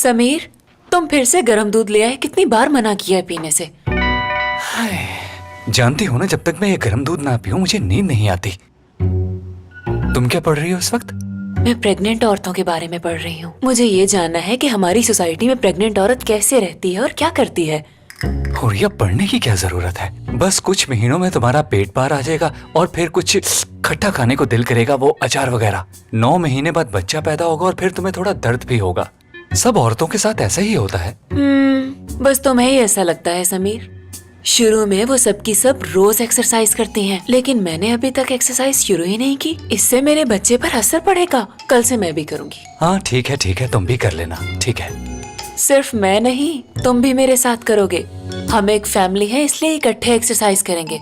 समीर, तुम फिर से गर्म दूध ले आए। कितनी बार मना किया है पीने से। जानती हो ना, जब तक मैं ये गर्म दूध ना पीऊं मुझे नींद नहीं आती। तुम क्या पढ़ रही हो इस वक्त? मैं प्रेग्नेंट औरतों के बारे में पढ़ रही हूँ। मुझे ये जानना है कि हमारी सोसाइटी में प्रेग्नेंट औरत कैसे रहती है और क्या करती है। हुरिया, पढ़ने की क्या जरूरत है? बस कुछ महीनों में तुम्हारा पेट बाहर आ जाएगा और फिर कुछ खट्टा खाने को दिल करेगा, वो अचार वगैरह। 9 महीने बाद बच्चा पैदा होगा और फिर तुम्हें थोड़ा दर्द भी होगा। सब औरतों के साथ ऐसा ही होता है। बस तुम्हें ही ऐसा लगता है समीर। शुरू में वो सबकी सब रोज एक्सरसाइज करती हैं, लेकिन मैंने अभी तक एक्सरसाइज शुरू ही नहीं की। इससे मेरे बच्चे पर असर पड़ेगा। कल से मैं भी करूँगी। हाँ ठीक है, तुम भी कर लेना। ठीक है, सिर्फ मैं नहीं, तुम भी मेरे साथ करोगे। हम एक फैमिली है, इसलिए इकट्ठे एक्सरसाइज करेंगे।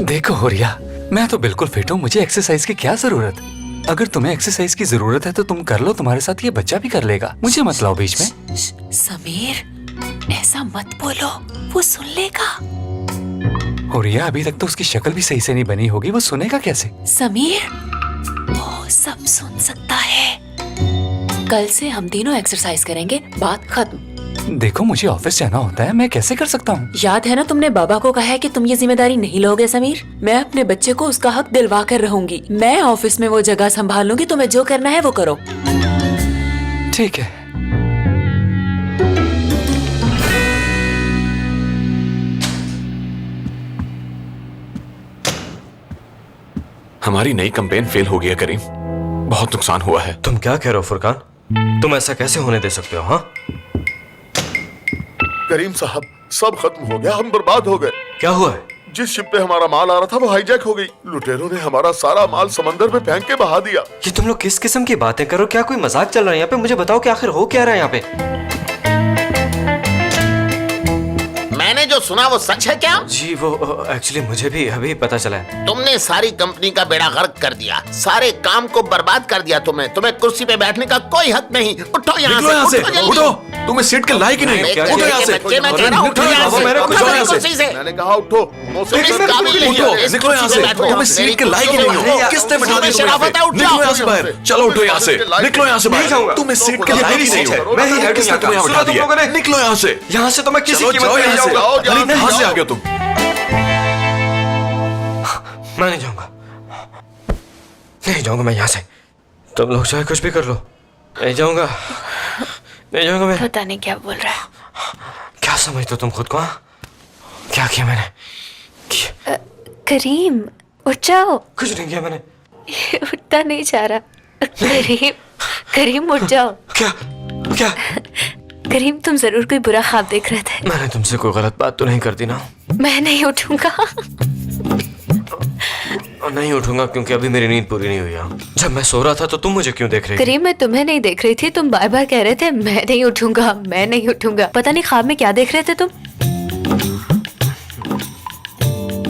देखो हुरिया, मैं तो बिल्कुल फिट हूँ। मुझे एक्सरसाइज की क्या जरूरत? अगर तुम्हें एक्सरसाइज की जरूरत है तो तुम कर लो। तुम्हारे साथ ये बच्चा भी कर लेगा। मुझे मत लाओ बीच में। समीर, ऐसा मत बोलो, वो सुन लेगा। हुरिया, अभी तक तो उसकी शक्ल भी सही से नहीं बनी होगी, वो सुनेगा कैसे? समीर, वो सब सुन सकता है। कल से हम तीनों एक्सरसाइज करेंगे, बात खत्म। देखो, मुझे ऑफिस जाना होता है, मैं कैसे कर सकता हूँ? याद है ना, तुमने बाबा को कहा है कि तुम ये जिम्मेदारी नहीं लोगे समीर। मैं अपने बच्चे को उसका हक दिलवा कर रहूंगी। मैं ऑफिस में वो जगह संभाल लूंगी। तुम्हें जो करना है वो करो। ठीक है। हमारी नई कैंपेन फेल हो गया करीम, बहुत नुकसान हुआ है। तुम क्या कह रहे हो फुरकान? तुम ऐसा कैसे होने दे सकते हो? हाँ, करीम साहब, सब खत्म हो गया, हम बर्बाद हो गए। क्या हुआ है? जिस शिप पे हमारा माल आ रहा था वो हाईजैक हो गई। लुटेरों ने हमारा सारा माल समंदर में फेंक के बहा दिया। ये तुम लोग किस किस्म की बातें करो? क्या कोई मजाक चल रहा है यहाँ पे? मुझे बताओ कि आखिर हो क्या रहा है यहाँ पे? मैंने जो सुना वो सच है क्या? जी वो एक्चुअली मुझे भी अभी पता चला है। तुमने सारी कंपनी का बेड़ा गर्क कर दिया, सारे काम को बर्बाद कर दिया। तुम्हें कुर्सी पे बैठने का कोई हक नहीं। उठो यहाँ से, उठो। तुम्हें सीट के लायक ही नहीं हो। उठो यहाँ से। बच्चे, मैं कह रहा हूँ, उठो यहाँ से। उठो यहाँ से। कुर्सी से। मैंने कहा उठो। तुम इस काबिल नहीं हो। इस निकलो यहाँ कुर्सी से। पे बैठो। तुम्हें सीट के लायक ही नहीं हो। किसने बैठा दिया तुम्हें? शराफत है, उठ निकलो जाओ। यहाँ से बाहर। चलो उठो यहाँ से। निकलो यहाँ से बाहर। तुम्हें सीट के लायक ही नहीं हो। मैं ही हेड हूँ किसने यहाँ का। तुम्हें यहाँ सुना बैठा तुम लोगों दिया? ने? निकलो यहाँ से। यहाँ से तो मैं किसी चलो कीमत जाओ पे नहीं यहाँ से। जाऊंगा। अरे कहाँ से आ गए तुम? मैं नहीं जाऊंगा, नहीं जाऊंगा मैं यहाँ से। तुम लोग चाहे कुछ भी कर लो, नहीं जाऊंगा, नहीं जाऊंगा मैं। पता नहीं क्या बोल रहा है। क्या समझते हो तुम खुद को? हाँ, क्या किया मैंने? करीम, उठ जाओ। कुछ नहीं किया मैंने। ये उठता नहीं जा रहा। करीम उठ जाओ। क्या क्या? करीम, तुम जरूर कोई बुरा ख्वाब देख रहे थे। मैंने तुमसे कोई गलत बात तो नहीं कर दी ना? मैं नहीं उठूंगा। नहीं उठूंगा क्योंकि अभी मेरी नींद पूरी नहीं हुई है। जब मैं सो रहा था तो तुम मुझे क्यों देख रही थी? करीम, मैं तुम्हें नहीं देख रही थी। तुम बार बार कह रहे थे मैं नहीं उठूंगा, मैं नहीं उठूंगा। पता नहीं ख्वाब में क्या देख रहे थे तुम।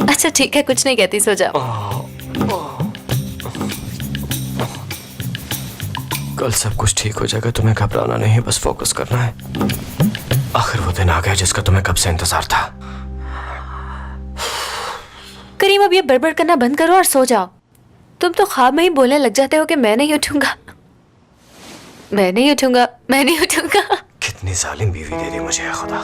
अच्छा ठीक है, कुछ नहीं कहती, सो जाओ। कल सब कुछ ठीक हो जाएगा। तुम्हें घबराना नहीं है, बस फोकस करना है। आखिर वो दिन आ गया जिसका तुम्हें कब से इंतजार था। करीम, अब ये बड़बड़ करना बंद करो और सो जाओ। तुम तो ख्वाब में ही बोलने लग जाते हो कि मैं नहीं उठूंगा, मैं नहीं उठूंगा, मैं नहीं उठूंगा। कितनी जालिम बीवी दे दी मुझे है खुदा।